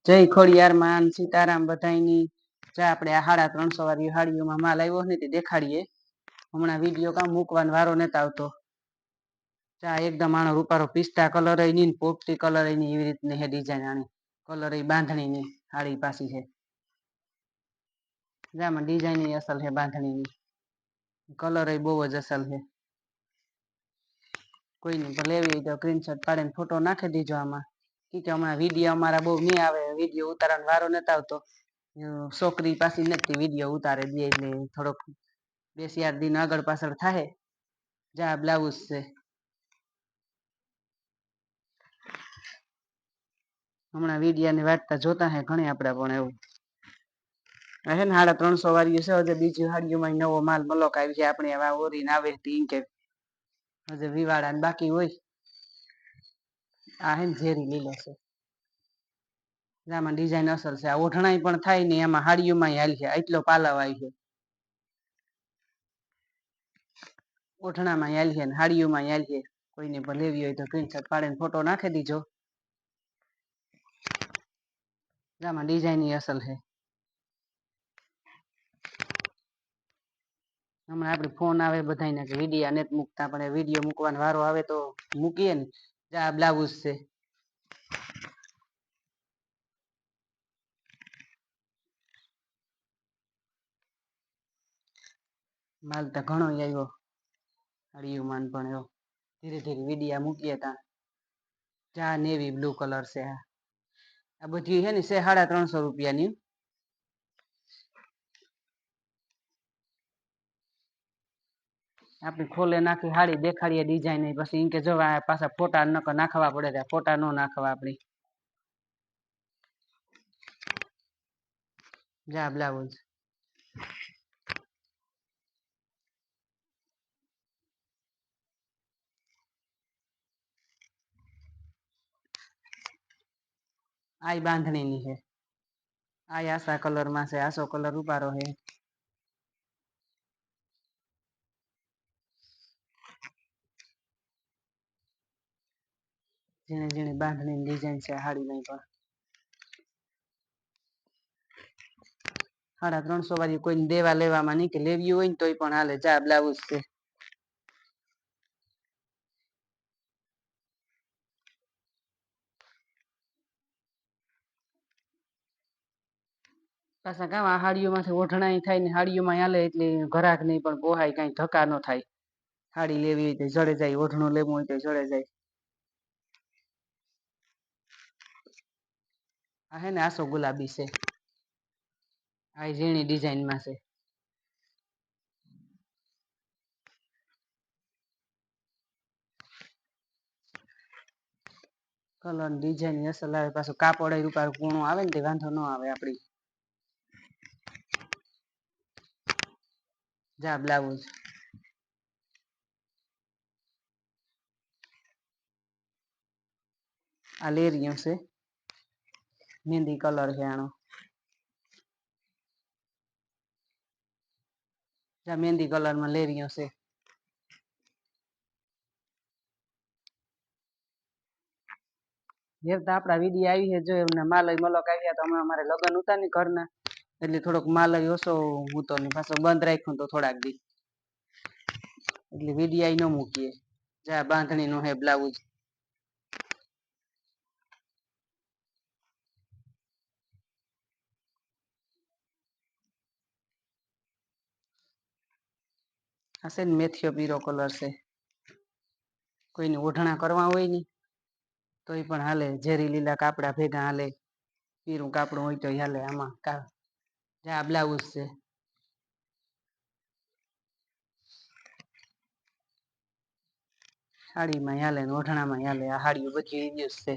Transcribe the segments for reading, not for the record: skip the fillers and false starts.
જય ખોડિયાર માન સીતારામ બધાયની જા આપણે આ 350 વાળી હાડીઓમાં માલ આવ્યો ને તે દેખાડીએ. હમણાં વિડીયો કામ મૂકવાનો વારો નતો આવતો. જા એકદમ આનો રૂપારો પિસ્તા કલર ની પોપટી કલર ની એવી રીતની હે ડિઝાઇન આની કલર બાંધણીની હાડી પાછી છે. જામાં ડિઝાઇન અસલ છે બાંધણીની કલર બહુ જ અસલ છે. કોઈને પણ લેવી હોય તો સ્ક્રીનશોટ પાડીને ફોટો નાખી દીજો આમાં. કે હમણાં વિડીયો અમારા બહુ નહીં આવે વિડીયો ઉતારવાનો વારો નતો આવતો. છોકરી પાછી નથી વિડીયો ઉતારે દે એટલે થોડોક 2-4 દિન આગળ પાછળ થાય. જા બ્લાઉઝ છે. હમણાં વિડીયાની વાર્તા જોતા હે ઘણી આપણે પણ એવું હે ને 350 વાળી છે. હજી બીજી હાડીઓમાં નવો માલ મલોક આવી છે. આપણે હવે ઓરીને આવે કે હજી વિવાળા બાકી હોય. આ હે ને ઝેરી લીલો છે. આમાં ડિઝાઇન અસલ છે. આ ઓઢણાઈ પણ થાય ને એમાં હાડીઓમાં હાલ છે. એટલો પાલવ આવી છે. ઓઢણામાં હાલ છે ને હાડીઓમાં હાલ છે. કોઈને પણ લેવી હોય તો સ્ક્રીનશોટ પાડીને ફોટો નાખી દીજો. આમાં ડિઝાઇન અસલ છે. હમણાં આપણે ફોન આવે બધાને કે વિડીયો નથી મૂકતા પણ વિડીયો મૂકવાનો વારો આવે તો મૂકીએ ને. જા બ્લાઉઝ છે. માલ તો ઘણો આવ્યો હાડીઓમાં પણ એવો ધીરે ધીરે વિડીયા મૂકીએ તા જા નેવી બ્લુ કલર છે. આ બધી હે ને છે 350 રૂપિયાની. આપણે ખોલે નાખી હાડી દેખાડીએ ડિઝાઇન પછી કે જવા પાછા ફોટા નાખવા પડે ફોટા ન નાખવા આપડી જા બ્લાઉઝ આ બાંધણીની છે. આ આસા કલર માં છે. આસો કલર રૂપારો છે. ઝીણી ઝીણી બાંધણીની ડિઝાઇન છે હાડીમાં પણ 350 વાળી કોઈને દેવા લેવામાં નહીં કે લેવી હોય ને તોય પણ હાલે. જા બ્લાઉઝ છે. પાછા ગામ હાડીઓમાંથી ઓઢણાઈ થાય ને હાડીઓમાં હાલે એટલે ઘરાક નહીં પણ પોહાય કઈ ધક્કા ન થાય. હાડી લેવી હોય તો જડે જાય. ઓઢણું લેવું હોય તો જડે જાય. આ હે ને આસો ગુલાબી છે. આ ઝીણી ડિઝાઇનમાં છે. કલર ડિઝાઇન અસલ આવે પાછું કાપડ રૂપારું પૂણું આવે ને તે વાંધો ન આવે આપડી જા બ્લાઉઝ આ લેરિયો છે. મહેંદી કલર છે આનો જા મહેંદી કલર માં લેરિયો છે. જે તો આપડા વિડીયો આવી છે. જો એમને માલય મલક આવ્યા તો અમારે લગ્ન ઉતા ને ઘરના એટલે થોડોક માલય ઓછો હતો ને પાછો બંધ રાખ્યો તો થોડાક દી એટલે વિડીયો ન મૂકીએ. જા બાંધણી નો હે બ્લાઉઝ હશે ને મેથીયો પીરો કલર છે. કોઈને ઓઢણા કરવા હોય ને તોય પણ હાલે. ઝેરી લીલા કાપડા ભેગા હાલે. પીરું કાપડું હોય તો હાલે. આમાં જા બ્લાઉઝ છે. હાડીમાં હાલે ને ઓઢણામાં હાલે. આ હાડીઓ બધી એ જ છે.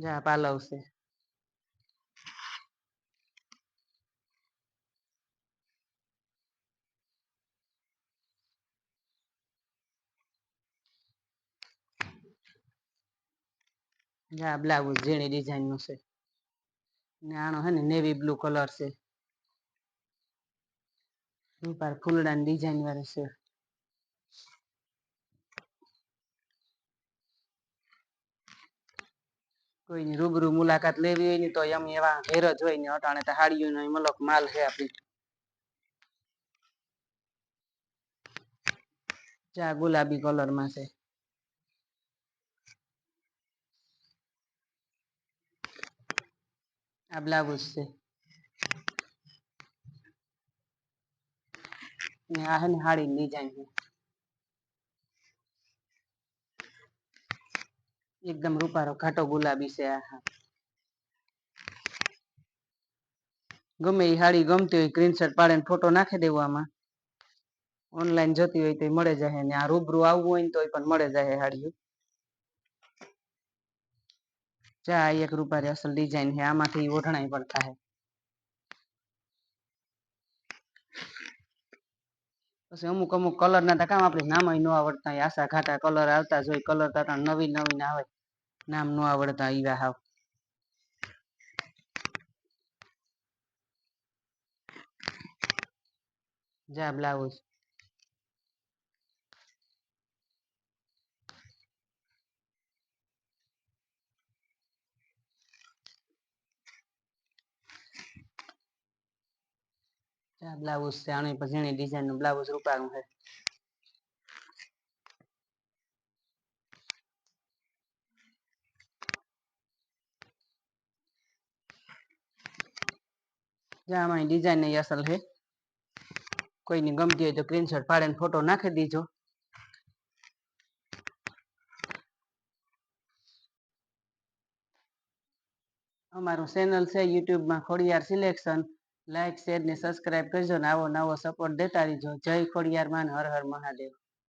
જા પાલવ છે. જા બ્લાઉઝ ઝીણી ડિઝાઇન નું છે. ને આનો હે ને નેવી બ્લુ કલર છે. ઉપર ફૂલડાની ડિઝાઇન વાળી છે. કોઈની રૂબરૂ મુલાકાત લેવી હોય ને તો એમ એવા ઘેર જ હોય ને અટાણે તો હાડીઓનો મલક માલ છે આપણી. ચા ગુલાબી કલરમાં છે. આ બ્લાઉઝ છે. ને આ હે ને હાડીની ડિઝાઇન છે. એકદમ રૂપારો ઘાટો ગુલાબી છે આ. ગમે એ હાડી ગમતી હોય સ્ક્રીનશોટ પાડીને ફોટો નાખી દેવો આમાં. ઓનલાઈન જોતી હોય તો મળે જાય ને આ રૂબરૂ આવવું હોય ને તો પણ મળે જાય હાડીઓ. ચા એક રૂપારી અસલ ડિઝાઇન છે આમાંથી ઓઢણાય પડતા હે. પછી અમુક અમુક કલર ના તો કામ આપણે નામ ન આવડતા હોય આશા ઘાટા કલર આવતા જ હોય કલર તો નવીન નવીન આવે નામ ન આવડતા ઈવા હાવ. જા બ્લાઉઝ. બ્લાઉઝ છે આની પછી ઝીણી ડિઝાઇન નું બ્લાઉઝ રૂપારું છે. આમાં ડિઝાઇન નહીં અસલ છે. કોઈની ગમતી હોય તો સ્ક્રીનશોટ પાડીને ફોટો નાખી દીજો. અમારું ચેનલ છે યુટ્યુબમાં ખોડિયાર સિલેક્શન. લાઈક શેર ને સબસ્ક્રાઈબ કરજો ને આવો નવો સપોર્ટ દેતા રહીજો. જય ખોડિયાર માં હર હર મહાદેવ.